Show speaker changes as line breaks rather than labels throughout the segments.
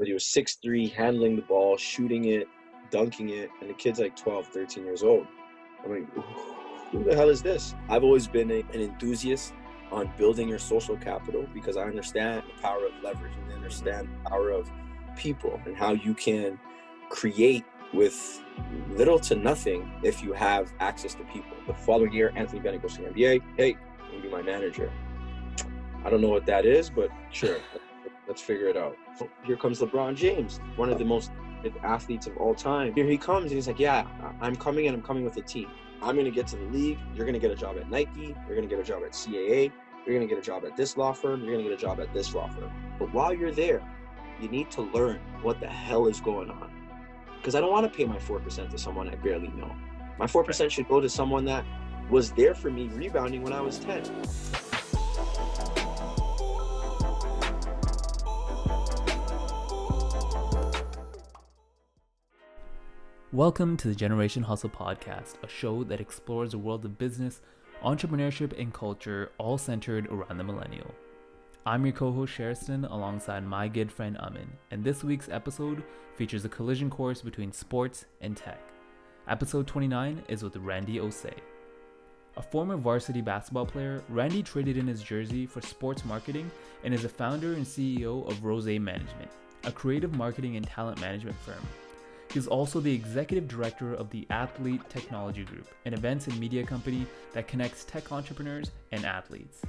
but he was 6'3", handling the ball, shooting it, dunking it, and the kid's like 12, 13 years old. I'm like, who the hell is this? I've always been an enthusiast on building your social capital because I understand the power of leverage and I understand the power of people and how you can create with little to nothing if you have access to people. The following year, Anthony Bennett goes to the NBA. Hey, you'll be my manager. I don't know what that is, but sure, let's figure it out. Here comes LeBron James, one of the most athletes of all time. Here he comes and he's like, yeah, I'm coming and I'm coming with a team. I'm going to get to the league. You're going to get a job at Nike. You're going to get a job at CAA. You're going to get a job at this law firm. You're going to get a job at this law firm. But while you're there, you need to learn what the hell is going on. Because I don't want to pay my 4% to someone I barely know. My 4% should go to someone that was there for me rebounding when I was 10.
Welcome to the Generation Hustle Podcast, a show that explores the world of business, entrepreneurship, and culture, all centered around the millennial. I'm your co-host Sheriston alongside my good friend Amin, and this week's episode features a collision course between sports and tech. Episode 29 is with Randy Osei. A former varsity basketball player, Randy traded in his jersey for sports marketing and is a founder and CEO of Rozaay Management, a creative marketing and talent management firm. He's also the executive director of the Athlete Technology Group, an events and media company that connects tech entrepreneurs and athletes.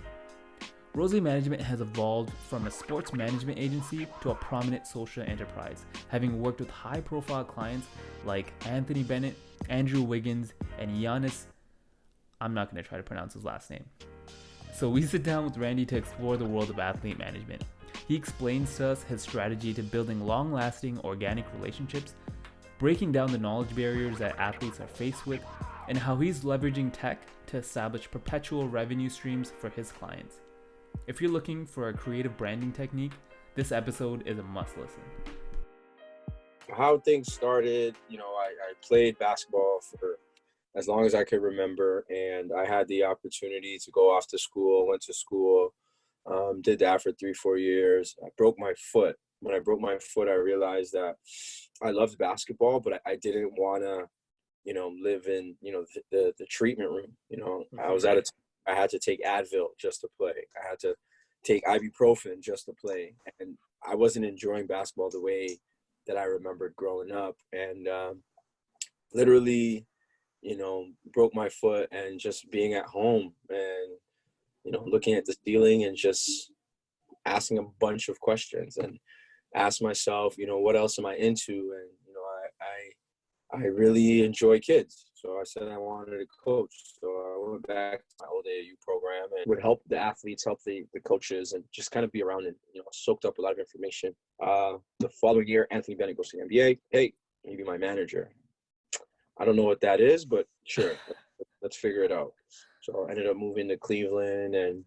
Rozaay Management has evolved from a sports management agency to a prominent social enterprise, having worked with high-profile clients like Anthony Bennett, Andrew Wiggins, and Giannis. I'm not going to try to pronounce his last name. So we sit down with Randy to explore the world of athlete management. He explains to us his strategy to building long-lasting organic relationships, breaking down the knowledge barriers that athletes are faced with, and how he's leveraging tech to establish perpetual revenue streams for his clients. If you're looking for a creative branding technique, this episode is a must listen.
How things started, I played basketball for as long as I could remember, and I had the opportunity to go off to school, went to school, did that for 3-4 years. I broke my foot. When I broke my foot, I realized that I loved basketball, but I didn't want to, live in, the treatment room. I had to take Advil just to play. I had to take ibuprofen just to play. And I wasn't enjoying basketball the way that I remembered growing up. And literally, broke my foot and just being at home and, looking at the ceiling and just asking a bunch of questions and ask myself, what else am I into? And, I really enjoy kids. So I said I wanted to coach. So I went back to my old AAU program and would help the athletes, help the coaches, and just kind of be around and, soaked up a lot of information. The following year, Anthony Bennett goes to the NBA. Hey, you be my manager. I don't know what that is, but sure, let's figure it out. So I ended up moving to Cleveland, and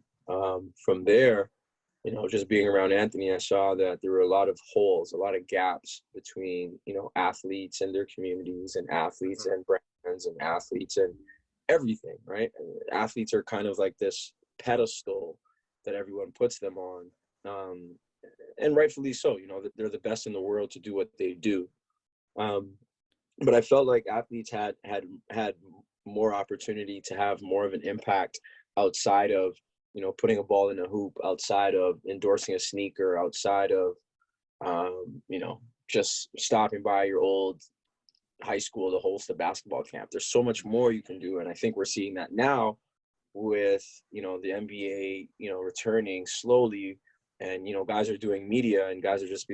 from there, just being around Anthony, I saw that there were a lot of holes, a lot of gaps between, athletes and their communities and athletes and brands and athletes and everything, right? And athletes are kind of like this pedestal that everyone puts them on. And rightfully so, they're the best in the world to do what they do. But I felt like athletes had more opportunity to have more of an impact outside of, putting a ball in a hoop, outside of endorsing a sneaker, outside of, just stopping by your old high school to host a basketball camp. There's so much more you can do. And I think we're seeing that now with, the NBA, returning slowly and, guys are doing media and guys are just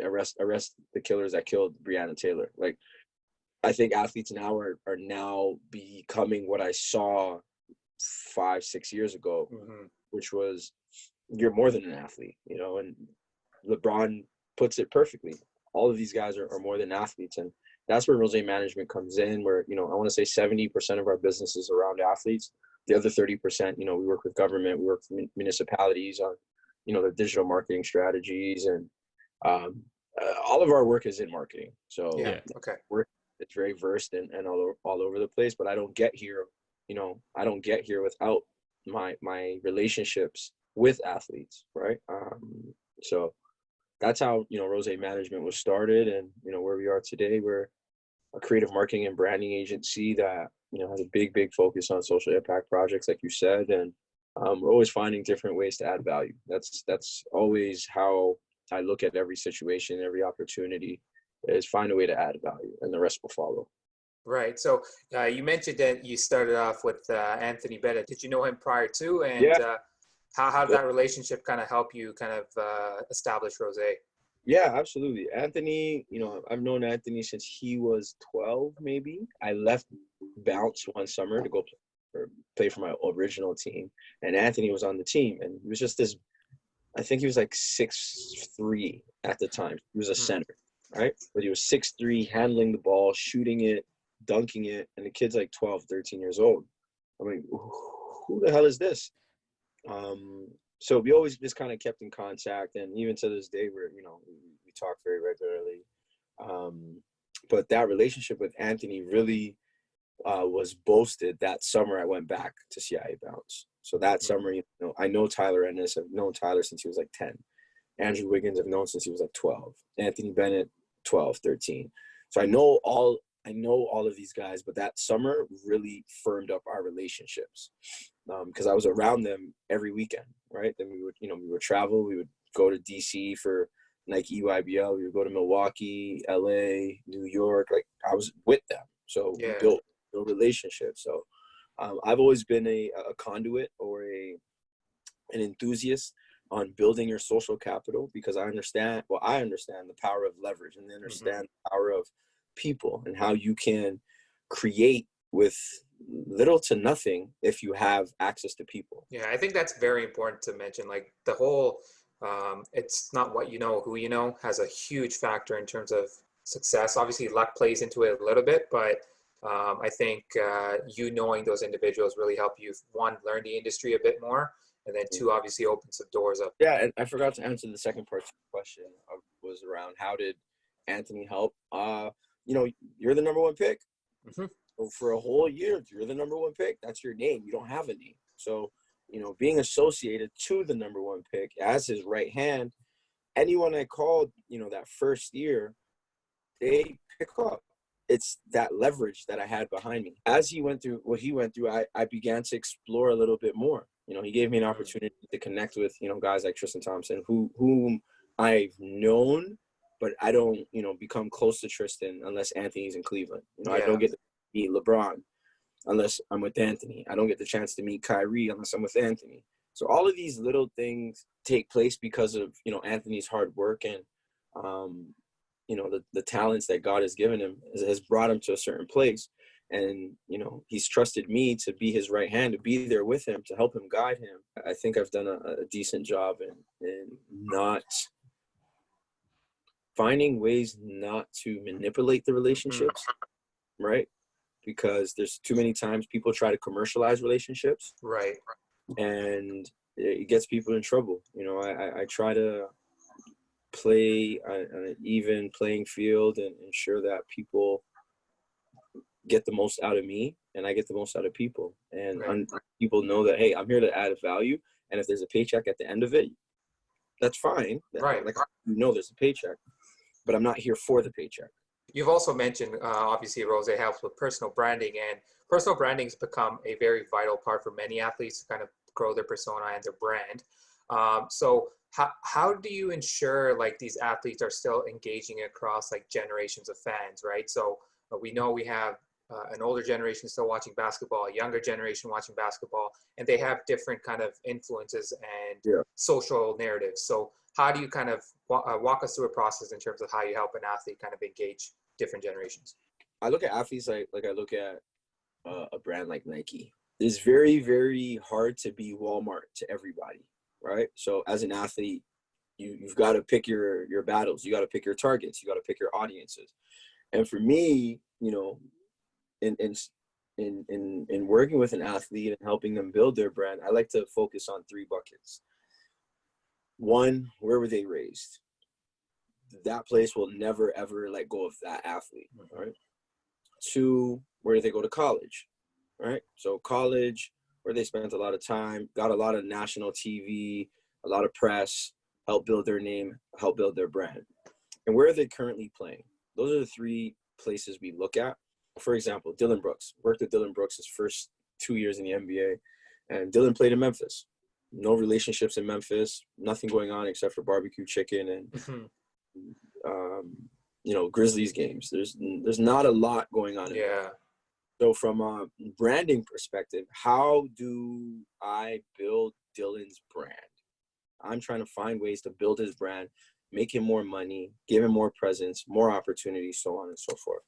arrest the killers that killed Breonna Taylor. Like, I think athletes now are now becoming what I saw 5-6 years ago, which was you're more than an athlete, and LeBron puts it perfectly. All of these guys are more than athletes, and that's where Rozaay Management comes in, where, I want to say 70% of our business is around athletes. The other 30%, we work with government, we work with municipalities on, their digital marketing strategies, and all of our work is in marketing. So it's very versed and all over the place, but I don't get here without my relationships with athletes, right? So that's how, Rozaay Management was started. And, where we are today, we're a creative marketing and branding agency that, has a big, big focus on social impact projects, like you said. And we're always finding different ways to add value. That's always how I look at every situation, every opportunity, is find a way to add value, and the rest will follow.
Right. So you mentioned that you started off with Anthony Bennett. Did you know him prior to? And
Yeah.
How did that relationship kind of help you kind of establish Rozaay?
Yeah, absolutely. Anthony, I've known Anthony since he was 12, maybe. I left Bounce one summer to go play for my original team, and Anthony was on the team, and he was just this, I think he was like 6'3" at the time. He was a center, right? But he was 6'3", handling the ball, shooting it, dunking it, and the kid's like 12, 13 years old. I mean, who the hell is this? So we always just kind of kept in contact, and even to this day, we talk very regularly. But that relationship with Anthony really was boasted that summer I went back to CIA Bounce. So that summer, I know Tyler Ennis. I've known Tyler since he was like 10. Andrew Wiggins I've known since he was like 12. Anthony Bennett, 12, 13. So I know all of these guys, but that summer really firmed up our relationships because I was around them every weekend, right? Then we would travel. We would go to DC for Nike EYBL. We would go to Milwaukee, LA, New York. Like I was with them. So we built relationships. So I've always been a conduit or an enthusiast on building your social capital because I understand the power of leverage and understand the power of people and how you can create with little to nothing if you have access to people.
Yeah, I think that's very important to mention. Like the whole, it's not what you know, who you know has a huge factor in terms of success. Obviously, luck plays into it a little bit, but I think knowing those individuals really help you, one, learn the industry a bit more, and then two, obviously open some doors up.
Yeah, and I forgot to answer the second part of the question was around how did Anthony help? You're the number one pick. So for a whole year, you're the number one pick. That's your name. You don't have a name. So, being associated to the number one pick as his right hand, anyone I called, that first year, they pick up. It's that leverage that I had behind me. As he went through what he went through, I began to explore a little bit more. He gave me an opportunity to connect with, guys like Tristan Thompson, whom I've known, but I don't, become close to Tristan unless Anthony's in Cleveland. I don't get to meet LeBron unless I'm with Anthony. I don't get the chance to meet Kyrie unless I'm with Anthony. So all of these little things take place because of, Anthony's hard work and, the talents that God has given him has brought him to a certain place. And, he's trusted me to be his right hand, to be there with him, to help him guide him. I think I've done a decent job in not finding ways not to manipulate the relationships, right? Because there's too many times people try to commercialize relationships.
Right.
And it gets people in trouble. I try to play on an even playing field and ensure that people get the most out of me and I get the most out of people. And people know that, hey, I'm here to add value. And if there's a paycheck at the end of it, that's fine.
Right.
Like, there's a paycheck, but I'm not here for the paycheck.
You've also mentioned, obviously, Rozaay helps with personal branding, and personal branding has become a very vital part for many athletes to kind of grow their persona and their brand. So how do you ensure like these athletes are still engaging across like generations of fans, right? So we know we have an older generation still watching basketball, a younger generation watching basketball, and they have different kind of influences and social narratives. So how do you kind of walk us through a process in terms of how you help an athlete kind of engage different generations?
I look at athletes like I look at a brand like Nike. It's very, very hard to be Walmart to everybody, right? So as an athlete, you've got to pick your battles. You got to pick your targets. You got to pick your audiences. And for me, in working with an athlete and helping them build their brand, I like to focus on 3 buckets. 1, where were they raised? That place will never, ever let go of that athlete, right? 2, where did they go to college, right? So college, where they spent a lot of time, got a lot of national TV, a lot of press, help build their name, help build their brand. And where are they currently playing? Those are the three places we look at. For example, Dylan Brooks. Worked with Dylan Brooks his first 2 years in the NBA. And Dylan played in Memphis. No relationships in Memphis. Nothing going on except for barbecue chicken and, Grizzlies games. There's not a lot going on.
Yeah.
So from a branding perspective, how do I build Dylan's brand? I'm trying to find ways to build his brand, make him more money, give him more presence, more opportunities, so on and so forth.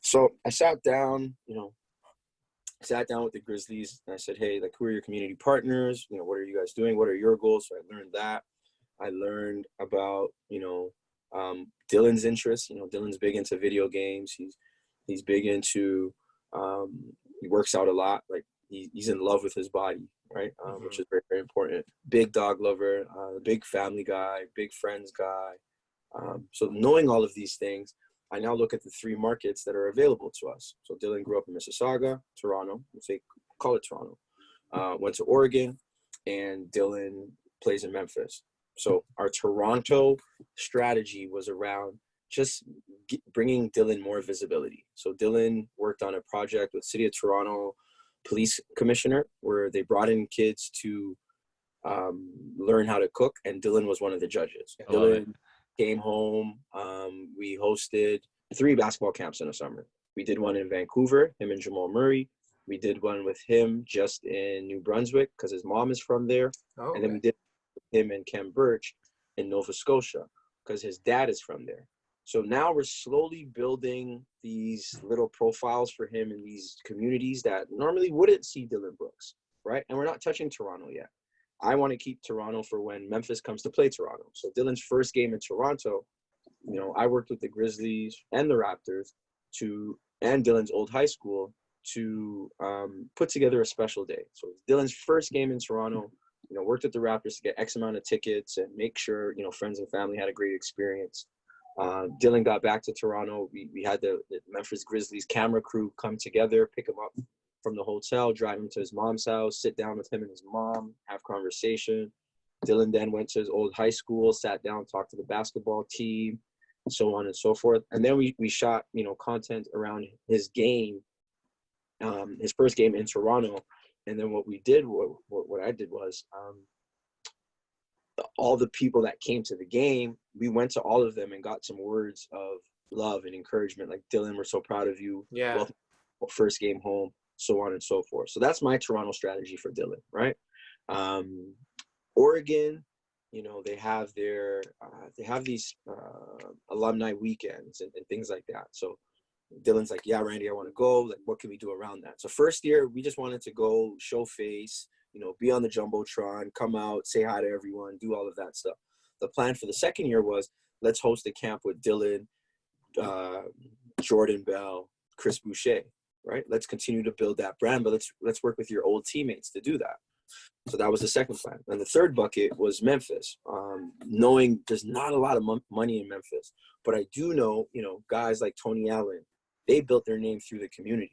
So I sat down with the Grizzlies and I said, hey, like, who are your community partners? What are you guys doing? What are your goals? So I learned that. I learned about, Dylan's interests. Dylan's big into video games. He's big into, he works out a lot. Like he's in love with his body, right? Which is very, very important. Big dog lover, big family guy, big friends guy. So knowing all of these things, I now look at the three markets that are available to us. So Dylan grew up in Mississauga, Toronto, call it Toronto, went to Oregon, and Dylan plays in Memphis. So our Toronto strategy was around just bringing Dylan more visibility. So Dylan worked on a project with City of Toronto Police Commissioner where they brought in kids to learn how to cook, and Dylan was one of the judges. Dylan came home. We hosted 3 basketball camps in the summer. We did one in Vancouver, him and Jamal Murray. We did one with him just in New Brunswick because his mom is from there.
Oh,
and then we did him and Ken Birch in Nova Scotia because his dad is from there. So now we're slowly building these little profiles for him in these communities that normally wouldn't see Dylan Brooks, right? And we're not touching Toronto yet. I want to keep Toronto for when Memphis comes to play Toronto. So Dylan's first game in Toronto, I worked with the Grizzlies and the Raptors and Dylan's old high school to put together a special day. So Dylan's first game in Toronto, worked with the Raptors to get X amount of tickets and make sure, friends and family had a great experience. Dylan got back to Toronto. We had the Memphis Grizzlies camera crew come together, pick him up from the hotel, drive him to his mom's house, sit down with him and his mom, have conversation. Dylan then went to his old high school, sat down, talked to the basketball team, so on and so forth. And then we shot, content around his game, his first game in Toronto. And then what I did was all the people that came to the game, we went to all of them and got some words of love and encouragement. Like, Dylan, we're so proud of you.
Yeah.
Welcome, first game home, so on and so forth. So that's my Toronto strategy for Dylan, right? Oregon, they have these alumni weekends and things like that. So Dylan's like, yeah, Randy, I want to go. Like, what can we do around that? So first year, we just wanted to go show face, be on the Jumbotron, come out, say hi to everyone, do all of that stuff. The plan for the second year was, let's host a camp with Dylan, Jordan Bell, Chris Boucher, right? Let's continue to build that brand, but let's work with your old teammates to do that. So that was the second plan. And the third bucket was Memphis, knowing there's not a lot of money in Memphis, but I do know, guys like Tony Allen, they built their name through the community.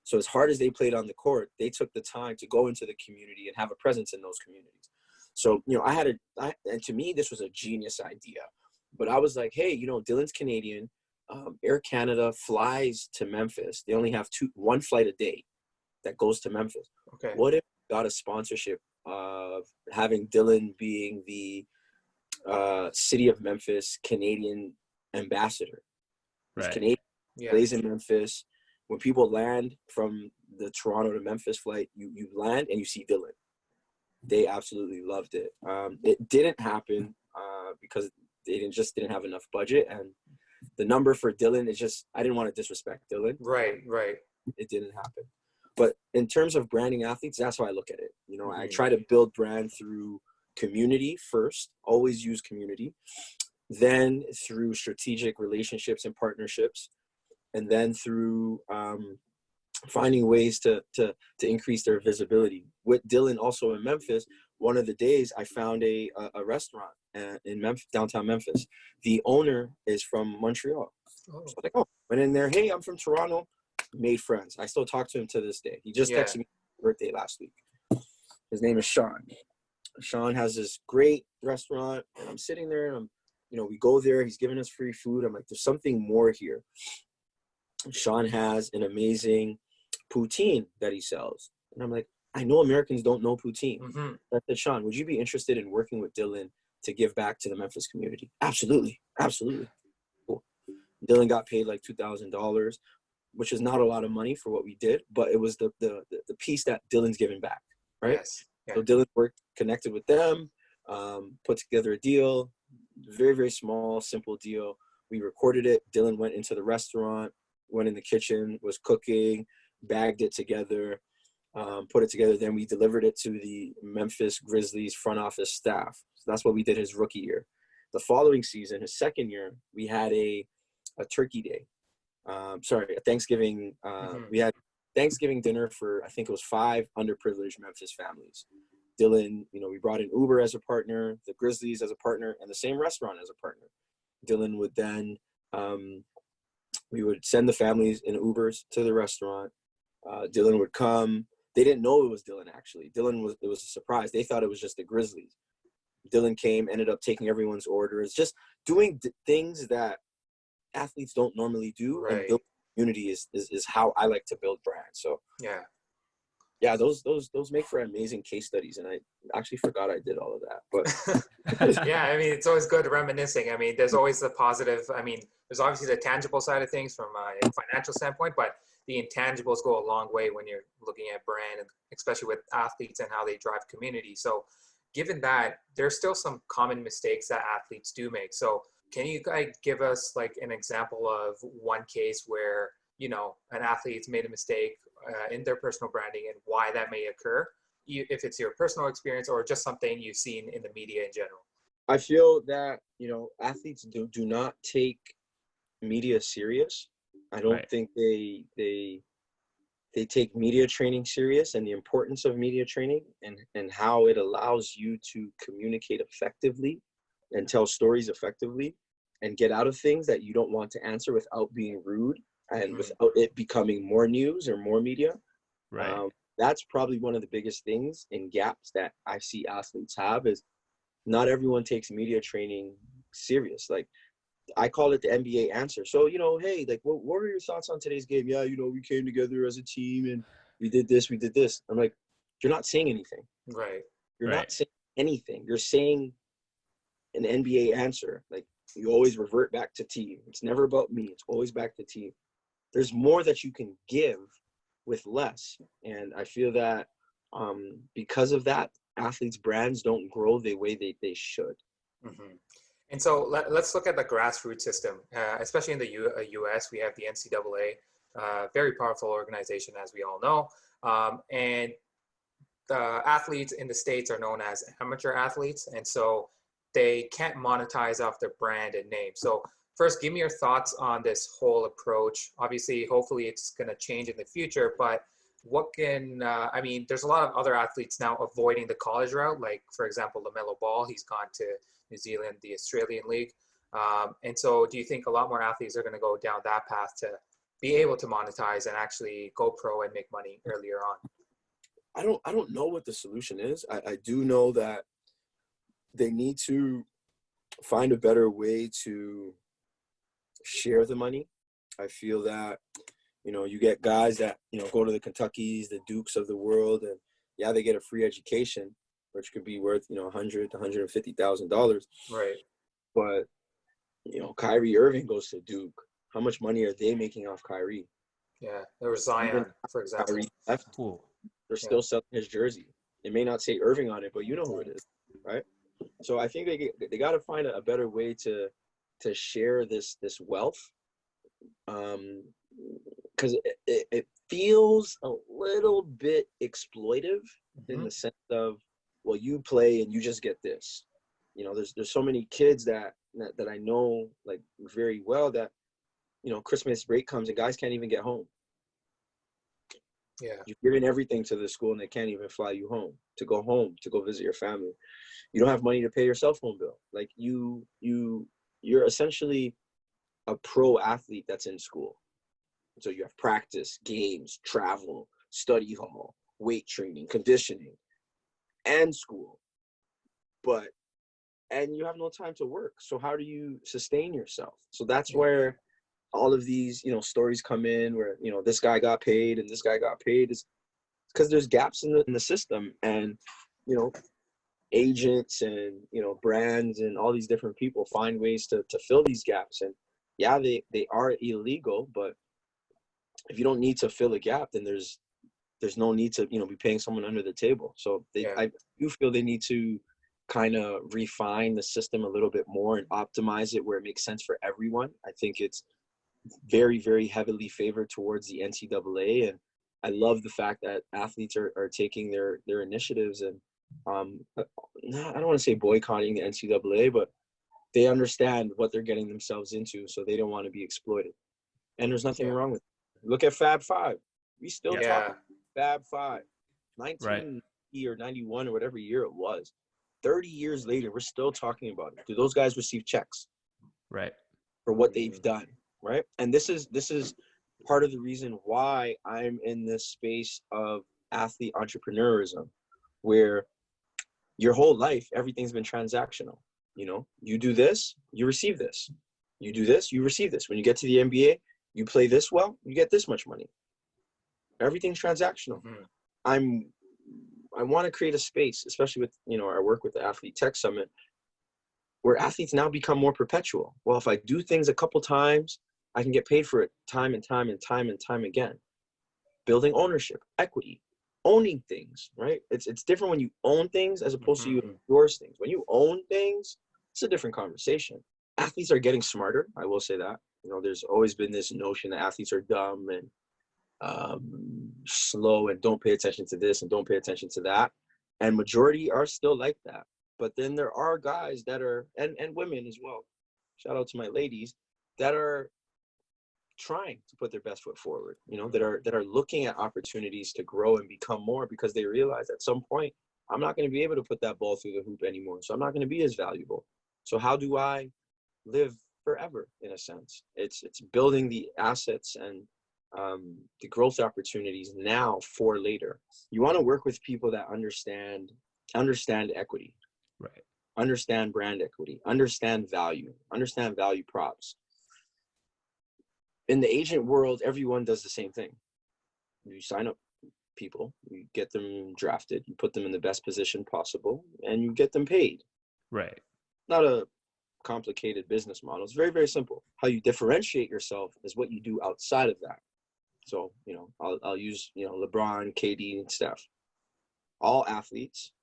So as hard as they played on the court, they took the time to go into the community and have a presence in those communities. So, and to me, this was a genius idea, but I was like, hey, Dylan's Canadian, Air Canada flies to Memphis. They only have one flight a day that goes to Memphis.
Okay.
What if we got a sponsorship of having Dylan being the City of Memphis Canadian ambassador?
Right.
He's Canadian, plays in Memphis. When people land from the Toronto to Memphis flight, you land and you see Dylan. They absolutely loved it. It didn't happen because they didn't have enough budget, and the number for Dylan is just, I didn't want to disrespect Dylan.
Right.
It didn't happen. But in terms of branding athletes, that's how I look at it. I try to build brand through community first, always use community, then through strategic relationships and partnerships, and then through finding ways to increase their visibility. With Dylan also in Memphis, one of the days I found a restaurant in downtown Memphis. The owner is from Montreal. So I was like, went in there, hey, I'm from Toronto, made friends. I still talk to him to this day. He just texted me his birthday last week. His name is Sean. Sean has this great restaurant, and I'm sitting there, and we go there. He's giving us free food. I'm like, there's something more here. Sean has an amazing poutine that he sells, and I'm like, I know Americans don't know poutine.
Mm-hmm.
I said, Sean, would you be interested in working with Dylan to give back to the Memphis community? Absolutely, absolutely. Cool. Dylan got paid like $2,000, which is not a lot of money for what we did, but it was the piece that Dylan's giving back, right?
Yes. Yeah.
So Dylan connected with them, put together a deal, very, very small, simple deal. We recorded it. Dylan went into the restaurant, went in the kitchen, was cooking, bagged it together, put it together. Then we delivered it to the Memphis Grizzlies front office staff. So that's what we did his rookie year. The following season, his second year, we had a turkey day. A Thanksgiving. We had Thanksgiving dinner for, I think it was 5 underprivileged Memphis families. Dylan, we brought in Uber as a partner, the Grizzlies as a partner, and the same restaurant as a partner. Dylan would then, we would send the families in Ubers to the restaurant. Dylan would come. They didn't know it was Dylan, actually. It was a surprise. They thought it was just the Grizzlies. Dylan came, ended up taking everyone's orders, just doing things that athletes don't normally do.
Right.
And build community is how I like to build brands. So yeah, those make for amazing case studies, and I actually forgot I did all of that. But
yeah, I mean, it's always good reminiscing. I mean, there's always the positive. I mean, there's obviously the tangible side of things from a financial standpoint, but the intangibles go a long way when you're looking at brand, and especially with athletes and how they drive community. So given that, there's still some common mistakes that athletes do make. So can you guys give us like an example of one case where, an athlete's made a mistake in their personal branding and why that may occur, if it's your personal experience or just something you've seen in the media in general?
I feel that, athletes do not take media serious. I don't think they take media training serious, and the importance of media training and how it allows you to communicate effectively and tell stories effectively and get out of things that you don't want to answer without being rude and without it becoming more news or more media.
Right.
That's probably one of the biggest things and gaps that I see athletes have, is not everyone takes media training serious. Like, I call it the NBA answer. So, hey, like, what were your thoughts on today's game? Yeah, we came together as a team and we did this, we did this. I'm like, you're not saying anything.
Right.
You're not saying anything. You're saying an NBA answer. Like, you always revert back to team. It's never about me. It's always back to team. There's more that you can give with less. And I feel that because of that, athletes' brands don't grow the way they should.
Mm-hmm. And so let's look at the grassroots system, especially in the U.S. We have the NCAA, very powerful organization, as we all know. And the athletes in the States are known as amateur athletes. And so they can't monetize off their brand and name. So first, give me your thoughts on this whole approach. Obviously, hopefully it's going to change in the future, but what can, there's a lot of other athletes now avoiding the college route. Like, for example, LaMelo Ball, he's gone to New Zealand, the Australian League. And so do you think a lot more athletes are going to go down that path to be able to monetize and actually go pro and make money earlier on?
I don't know what the solution is. I do know that they need to find a better way to share the money. I feel that, you get guys that, go to the Kentuckys, the Dukes of the world, and yeah, they get a free education, which could be worth, $100,000 to $150,000.
Right.
But, Kyrie Irving goes to Duke. How much money are they making off Kyrie?
Yeah, there was Zion, for example.
Kyrie left.
Cool.
They're still selling his jersey. It may not say Irving on it, but you know who it is, right? So I think they got to find a better way to share this wealth, because it feels a little bit exploitive in the sense of, well, you play and you just get this. There's so many kids that I know, like, very well, that Christmas break comes and guys can't even get home.
Yeah.
You've given everything to the school and they can't even fly you home to go visit your family. You don't have money to pay your cell phone bill. Like, you're essentially a pro athlete that's in school. So you have practice, games, travel, study hall, weight training, conditioning, and school. and you have no time to work. So how do you sustain yourself? So that's where all of these, stories come in where, this guy got paid and this guy got paid, is because there's gaps in the system. And, agents and, brands and all these different people find ways to fill these gaps. And yeah, they are illegal, but if you don't need to fill a gap, then there's no need to, be paying someone under the table. So I do feel they need to kind of refine the system a little bit more and optimize it where it makes sense for everyone. I think it's very, very heavily favored towards the NCAA. And I love the fact that athletes are taking their initiatives and I don't want to say boycotting the NCAA, but they understand what they're getting themselves into. So they don't want to be exploited. And there's nothing wrong with it. Look at Fab Five. We still talk Fab Five, 1990 or 91 or whatever year it was. 30 years later, we're still talking about it. Do those guys receive checks?
Right.
For what they've done, right? And this is part of the reason why I'm in this space of athlete entrepreneurism, where your whole life, everything's been transactional. You do this, you receive this. You do this, you receive this. When you get to the NBA, you play this well, you get this much money. Everything's transactional. I want to create a space, especially with, our work with the Athlete Tech Summit, where athletes now become more perpetual. Well, if I do things a couple times, I can get paid for it time and time and time and time again. Building ownership, equity, owning things, right? It's different when you own things as opposed to you endorse things. When you own things, it's a different conversation. Athletes are getting smarter. I will say that. There's always been this notion that athletes are dumb and slow and don't pay attention to this and don't pay attention to that. And majority are still like that. But then there are guys that are, and women as well, shout out to my ladies, that are trying to put their best foot forward, that are looking at opportunities to grow and become more, because they realize at some point, I'm not going to be able to put that ball through the hoop anymore. So I'm not going to be as valuable. So how do I live forever, in a sense? It's building the assets and the growth opportunities now for later. You want to work with people that understand equity,
right?
Understand brand equity, understand value props. In the agent world, everyone does the same thing. You sign up people, you get them drafted, you put them in the best position possible, and you get them paid.
Right.
Not a complicated business model. It's very, very simple. How you differentiate yourself is what you do outside of that. So, I'll use, LeBron, KD, and Steph. All athletes,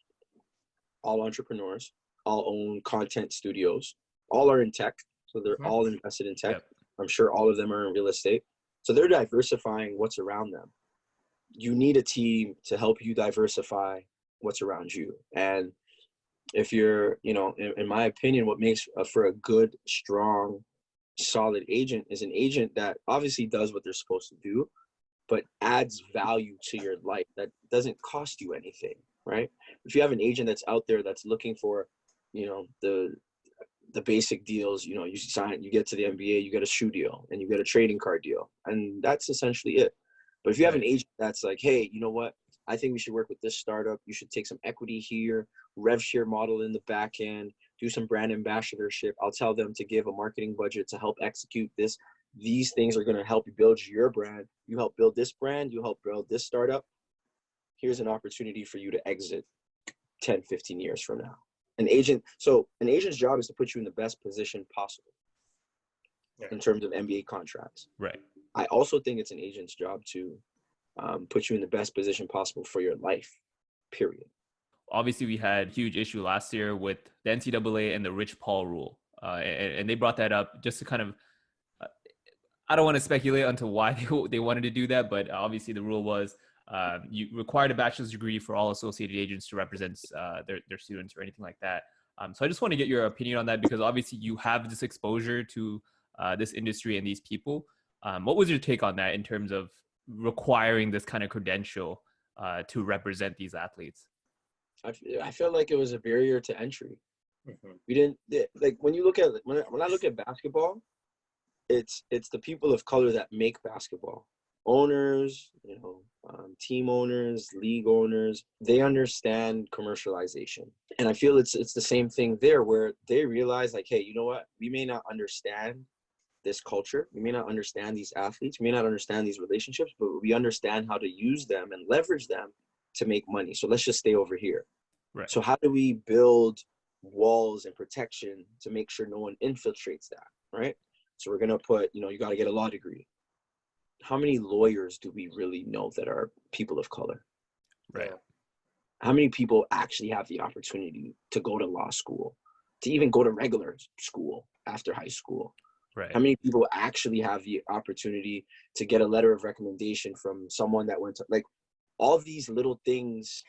all entrepreneurs, all own content studios, all are in tech. So they're all invested in tech. Yep. I'm sure all of them are in real estate. So they're diversifying what's around them. You need a team to help you diversify what's around you. And if you're, in my opinion, what makes for a good, strong, solid agent is an agent that obviously does what they're supposed to do, but adds value to your life that doesn't cost you anything, right? If you have an agent that's out there that's looking for, the basic deals, you sign, you get to the NBA, you get a shoe deal and you get a trading card deal, and that's essentially it. But if you have an agent that's like, hey, you know what? I think we should work with this startup. You should take some equity here, rev share model in the back end, do some brand ambassadorship. I'll tell them to give a marketing budget to help execute this. These things are going to help you build your brand. You help build this brand. You help build this startup. Here's an opportunity for you to exit 10, 15 years from now. An agent's job is to put you in the best position possible in terms of NBA contracts.
Right.
I also think it's an agent's job to put you in the best position possible for your life, period.
Obviously, we had huge issue last year with the NCAA and the Rich Paul rule. And they brought that up just to kind of, I don't want to speculate onto why they wanted to do that, but obviously the rule was you required a bachelor's degree for all associated agents to represent their students or anything like that. So I just want to get your opinion on that, because obviously you have this exposure to this industry and these people. What was your take on that in terms of requiring this kind of credential to represent these athletes?
I feel like it was a barrier to entry. We didn't, like, when you look at, when I look at basketball, it's the people of color that make basketball. owners, team owners, league owners, they understand commercialization. And I feel it's the same thing there, where they realize like, hey, you know what? We may not understand this culture. We may not understand these athletes. We may not understand these relationships, but we understand how to use them and leverage them to make money. So let's just stay over here.
Right.
So how do we build walls and protection to make sure no one infiltrates that, right? So we're going to put, you got to get a law degree. How many lawyers do we really know that are people of color?
Right.
How many people actually have the opportunity to go to law school, to even go to regular school after high school?
Right.
How many people actually have the opportunity to get a letter of recommendation from someone that went to, like, all these little things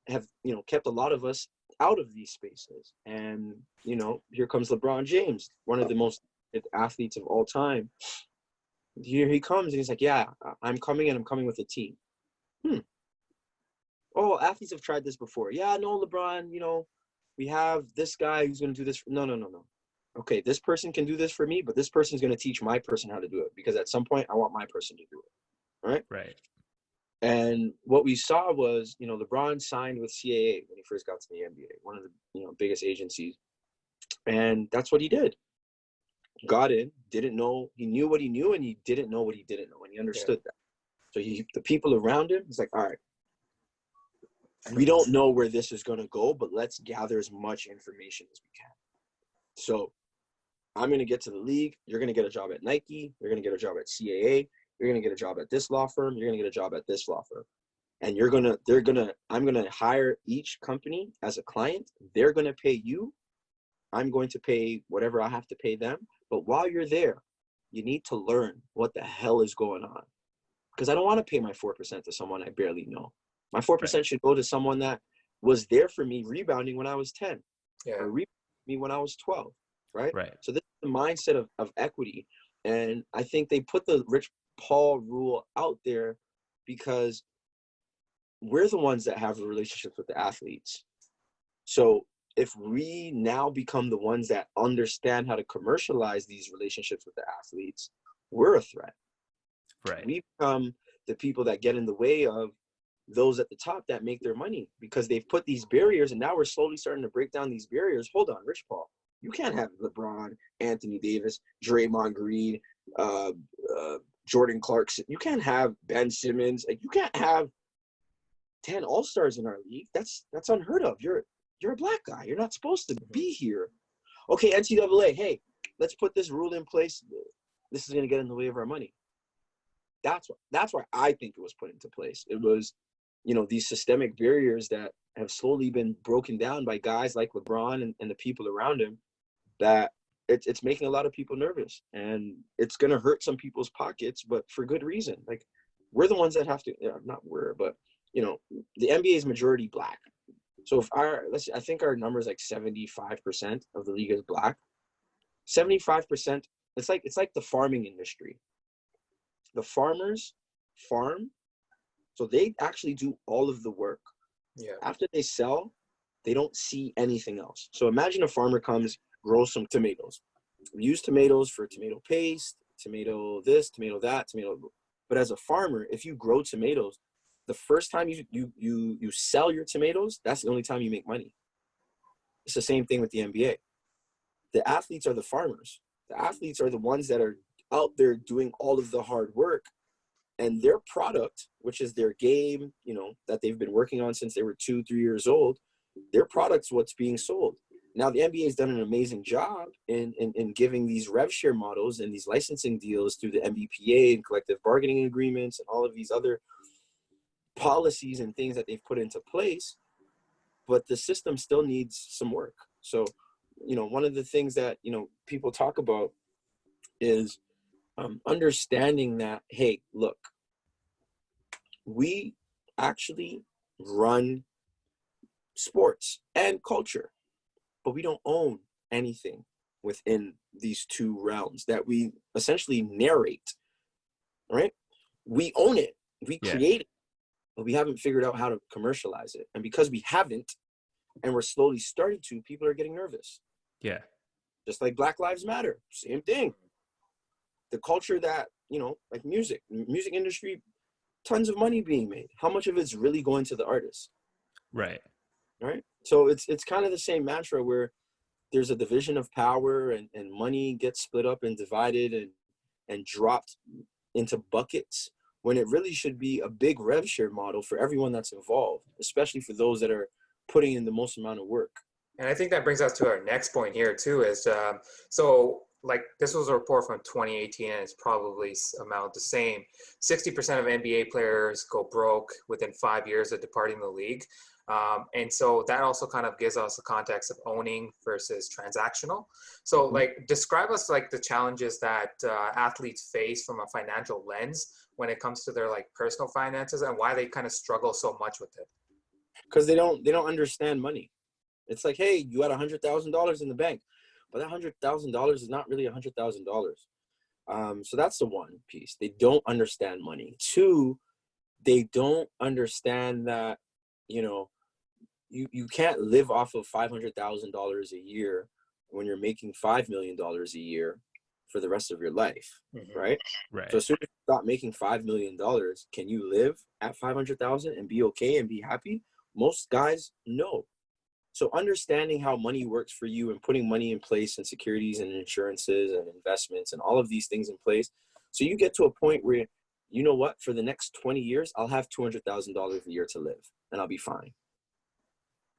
have, kept a lot of us out of these spaces. And, here comes LeBron James, one of the most athletes of all time. Here he comes and he's like, yeah, I'm coming, and I'm coming with a team. Oh, athletes have tried this before. Yeah, no, LeBron, we have this guy who's going to do this. No. Okay, this person can do this for me, but this person's going to teach my person how to do it, because at some point I want my person to do it. Right?
Right.
And what we saw was, LeBron signed with CAA when he first got to the NBA, one of the biggest agencies. And that's what he did. Got in, didn't know, he knew what he knew, and he didn't know what he didn't know, and he understood that. So the people around him, he's like, all right, we don't know where this is going to go, but let's gather as much information as we can. So I'm going to get to the league. You're going to get a job at Nike. You're going to get a job at CAA. You're going to get a job at this law firm. You're going to get a job at this law firm. And I'm going to hire each company as a client. They're going to pay you. I'm going to pay whatever I have to pay them. But while you're there, you need to learn what the hell is going on. Because I don't want to pay my 4% to someone I barely know. My 4% should go to someone that was there for me rebounding when I was 10. Or rebounding me when I was 12. Right? So this is the mindset of equity. And I think they put the Rich Paul rule out there because we're the ones that have the relationships with the athletes. So if we now become the ones that understand how to commercialize these relationships with the athletes, we're a threat.
Right.
We become the people that get in the way of those at the top that make their money, because they've put these barriers, and now we're slowly starting to break down these barriers. Hold on, Rich Paul. You can't have LeBron, Anthony Davis, Draymond Green, Jordan Clarkson. You can't have Ben Simmons. Like, you can't have 10 all-stars in our league. That's unheard of. You're a black guy. You're not supposed to be here. Okay, NCAA, hey, let's put this rule in place. This is going to get in the way of our money. That's why I think it was put into place. It was, these systemic barriers that have slowly been broken down by guys like LeBron and the people around him, that it's making a lot of people nervous, and it's going to hurt some people's pockets, but for good reason. Like, we're the ones that have to, but the NBA is majority black. So if I think our number is like 75% of the league is black. 75%, it's like the farming industry. The farmers farm, so they actually do all of the work.
Yeah.
After they sell, they don't see anything else. So imagine a farmer comes, grows some tomatoes. We use tomatoes for tomato paste, tomato this, tomato that, tomato. But as a farmer, if you grow tomatoes, the first time you sell your tomatoes, that's the only time you make money. It's the same thing with the NBA. The athletes are the farmers. The athletes are the ones that are out there doing all of the hard work, and their product, which is their game, that they've been working on since they were 2-3 years old, their product's what's being sold. Now, the NBA has done an amazing job in giving these rev share models and these licensing deals through the MBPA and collective bargaining agreements and all of these other policies and things that they've put into place, but the system still needs some work. So, one of the things that, people talk about is understanding that, hey, look, we actually run sports and culture, but we don't own anything within these two realms that we essentially narrate, right? We own it, we create it, but we haven't figured out how to commercialize it. And because we haven't, and we're slowly starting to, people are getting nervous.
Yeah.
Just like Black Lives Matter, same thing. The culture that like music industry, tons of money being made. How much of it's really going to the artists?
Right.
Right. So it's kind of the same mantra where there's a division of power and money gets split up and divided and dropped into buckets, when it really should be a big rev share model for everyone that's involved, especially for those that are putting in the most amount of work.
And I think that brings us to our next point here too, is so like this was a report from 2018 and it's probably amount the same. 60% of NBA players go broke within 5 years of departing the league. And so that also kind of gives us a context of owning versus transactional. So like describe us like the challenges that athletes face from a financial lens when it comes to their like personal finances and why they kind of struggle so much with it.
Because they don't understand money. It's like, hey, you had $100,000 in the bank, but that $100,000 is not really $100,000. So that's the one piece. They don't understand money. Two, they don't understand that, you can't live off of $500,000 a year when you're making $5 million a year for the rest of your life, right?
Right.
So as soon as you stop making $5 million, can you live at 500,000 and be okay and be happy? Most guys, no. So understanding how money works for you and putting money in place and securities and insurances and investments and all of these things in place. So you get to a point where, you know what, for the next 20 years, I'll have $200,000 a year to live and I'll be fine.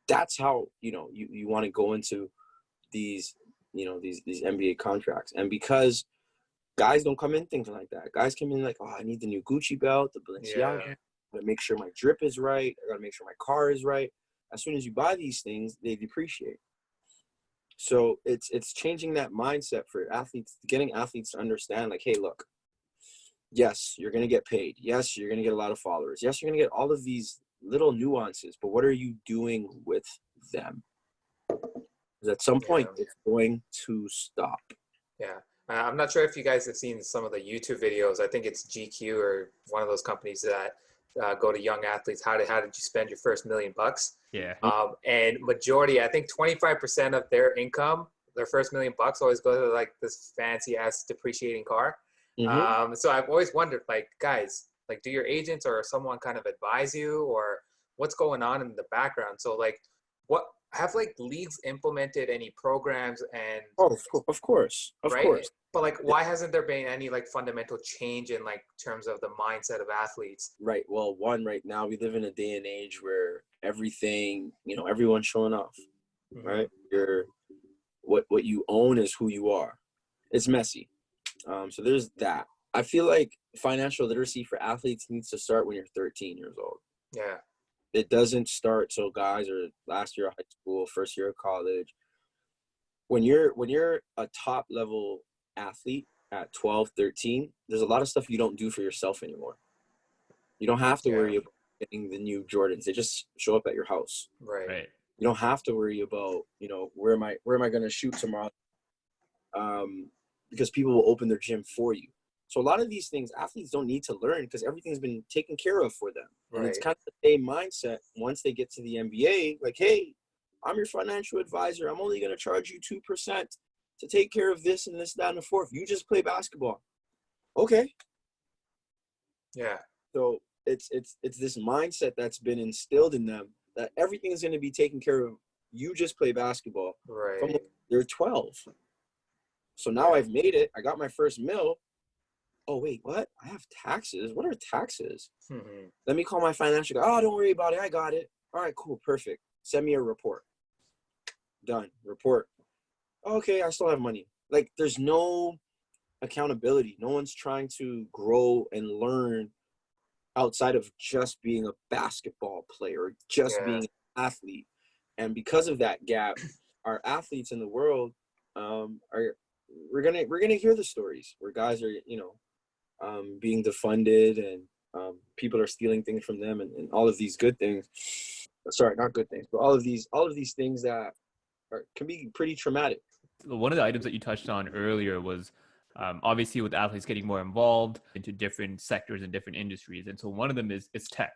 That's how, you want to go into these, these NBA contracts. And because guys don't come in thinking like that. Guys come in like, oh, I need the new Gucci belt, the Balenciaga. I gotta make sure my drip is right. I gotta make sure my car is right. As soon as you buy these things, they depreciate. So it's changing that mindset for athletes, getting athletes to understand like, hey, look, yes, you're going to get paid. Yes, you're going to get a lot of followers. Yes, you're going to get all of these little nuances, but what are you doing with them? Because at some point, it's going to stop.
Yeah. I'm not sure if you guys have seen some of the YouTube videos. I think it's GQ or one of those companies that go to young athletes. How did you spend your first $1 million?
Yeah.
And majority, I think 25% of their income, their first $1 million always go to like this fancy ass depreciating car. So I've always wondered, like, guys, like, do your agents or someone kind of advise you, or what's going on in the background? So like, what have like leagues implemented any programs and
of course.
But like, why hasn't there been any like fundamental change in like terms of the mindset of athletes?
Right. Well, right now we live in a day and age where everything, everyone's showing off, right? What you own is who you are. It's messy. So there's that. I feel like financial literacy for athletes needs to start when you're 13 years old.
Yeah.
It doesn't start till guys are last year of high school, first year of college. When you're a top level athlete at 12, 13, there's a lot of stuff you don't do for yourself anymore. You don't have to worry about getting the new Jordans. They just show up at your house.
Right.
You don't have to worry about, where am I going to shoot tomorrow? Because people will open their gym for you. So a lot of these things athletes don't need to learn because everything's been taken care of for them. And it's kind of the same mindset once they get to the NBA, like, hey, I'm your financial advisor. I'm only going to charge you 2% to take care of this and this, that, and the fourth. You just play basketball. Okay.
Yeah.
So it's this mindset that's been instilled in them that everything is going to be taken care of. You just play basketball.
Right.
From they're 12. So now I've made it. I got my first mill. Oh, wait, what? I have taxes? What are taxes? Let me call my financial guy. Oh, don't worry about it. I got it. All right, cool. Perfect. Send me a report. Done. Report. Okay, I still have money. Like, there's no accountability. No one's trying to grow and learn outside of just being a basketball player, just being an athlete. And because of that gap, our athletes in the world we're gonna hear the stories where guys are being defunded and people are stealing things from them and all of these good things. Sorry, not good things, but all of these things that can be pretty traumatic.
One of the items that you touched on earlier was obviously with athletes getting more involved into different sectors and different industries. And so one of them is tech,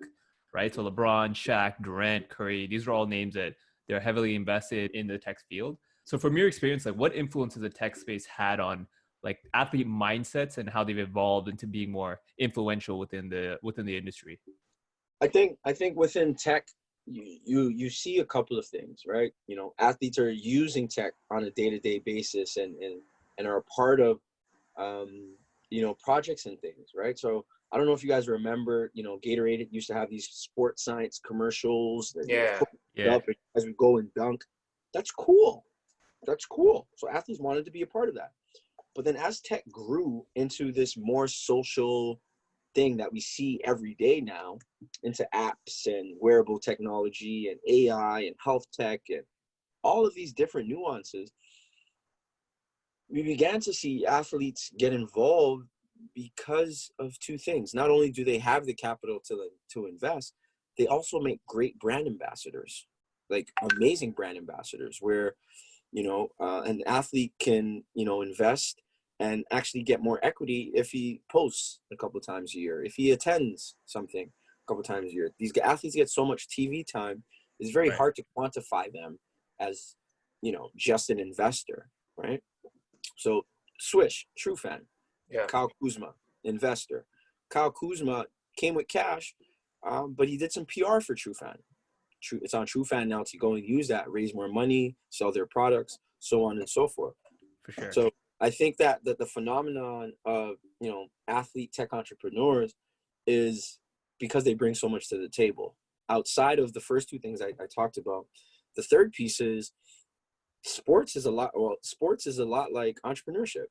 right? So LeBron, Shaq, Durant, Curry, these are all names that they're heavily invested in the tech field. So from your experience, like what influence has the tech space had on like athlete mindsets and how they've evolved into being more influential within the industry?
I think within tech, you see a couple of things, right? You know, athletes are using tech on a day-to-day basis and are a part of you know, projects and things, right? So I don't know if you guys remember, you know, Gatorade used to have these sports science commercials that up as we go and dunk. That's cool. That's cool. So athletes wanted to be a part of that. But then as tech grew into this more social thing that we see every day now, into apps and wearable technology and AI and health tech and all of these different nuances, we began to see athletes get involved because of two things. Not only do they have the capital to invest, they also make great brand ambassadors, like amazing brand ambassadors, where, you know, an athlete can, you know, invest and actually get more equity if he posts a couple of times a year, if he attends something a couple of times a year. These athletes get so much TV time, it's very hard to quantify them as, you know, just an investor, right? So Swish, true fan. Kyle Kuzma, investor. Kyle Kuzma came with cash, but he did some PR for TrueFan. It's on TrueFan now to go and use that, raise more money, sell their products, so on and so forth.
For sure.
So I think that the phenomenon of, you know, athlete tech entrepreneurs is because they bring so much to the table. Outside of the first two things I talked about, the third piece is sports is a lot like entrepreneurship.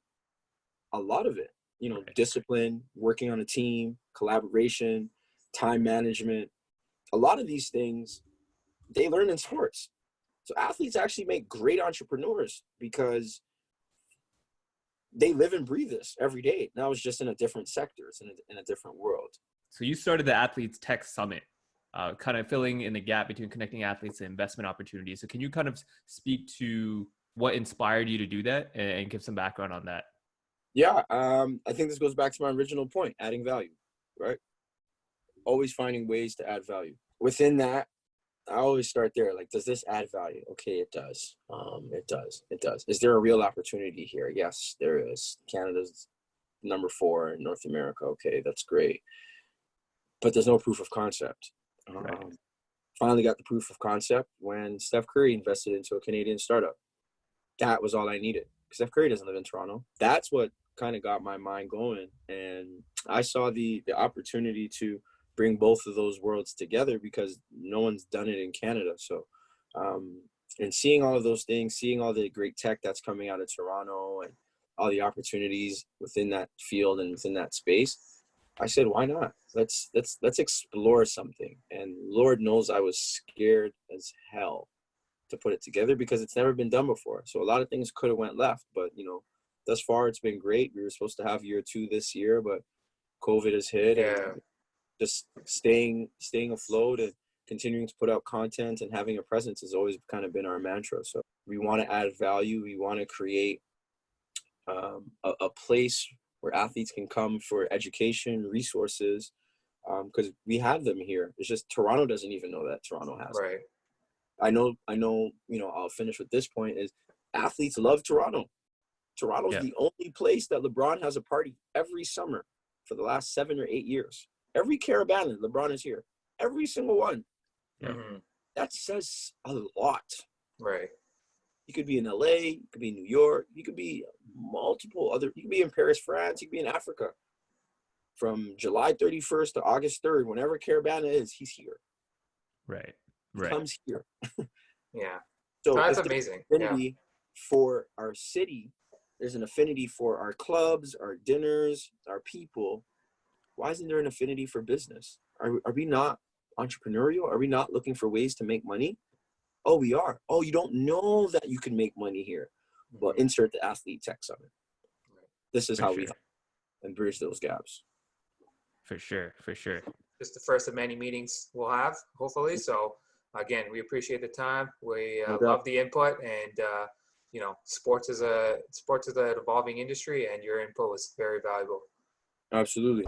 A lot of it, you know, discipline, working on a team, collaboration, time management, a lot of these things they learn in sports. So athletes actually make great entrepreneurs because they live and breathe this every day. Now it's just in a different sector, it's in a different world.
So you started the Athletes Tech Summit, kind of filling in the gap between connecting athletes and investment opportunities. So can you kind of speak to what inspired you to do that and give some background on that?
Yeah, I think this goes back to my original point, adding value, right? Always finding ways to add value. Within that, I always start there. Like, does this add value? Okay, it does. It does. Is there a real opportunity here? Yes, there is. Canada's number 4 in North America. Okay, that's great. But there's no proof of concept. Finally got the proof of concept when Steph Curry invested into a Canadian startup. That was all I needed. Steph Curry doesn't live in Toronto. That's what kind of got my mind going. And I saw the opportunity to bring both of those worlds together because no one's done it in Canada. So, and seeing all of those things, seeing all the great tech that's coming out of Toronto and all the opportunities within that field and within that space, I said, why not? Let's explore something. And Lord knows I was scared as hell to put it together because it's never been done before. So a lot of things could have went left, but you know, thus far it's been great. We were supposed to have year 2 this year, but COVID has hit and just staying afloat and continuing to put out content and having a presence has always kind of been our mantra. So we want to add value. We want to create a place where athletes can come for education, resources, because we have them here. It's just Toronto doesn't even know that Toronto has them. I know, you know, I'll finish with this point is athletes love Toronto. Toronto's the only place that LeBron has a party every summer for the last 7 or 8 years. Every Carabana, LeBron is here. Every single one. That says a lot. You could be in LA, you could be in New York, you could be you could be in Paris, France, you could be in Africa. From July 31st to August 3rd, whenever Carabana is, he's here. He comes here. So
that's amazing.
Affinity for our city, there's an affinity for our clubs, our dinners, our people. Why isn't there an affinity for business? Are we not entrepreneurial? Are we not looking for ways to make money? Oh, we are. Oh, you don't know that you can make money here. Well, insert the Athlete Tech Summit. This is how we help and bridge those gaps.
For sure.
Just the first of many meetings we'll have, hopefully. So again, we appreciate the time. We love the input, and you know, sports is an evolving industry, and your input was very valuable.
Absolutely.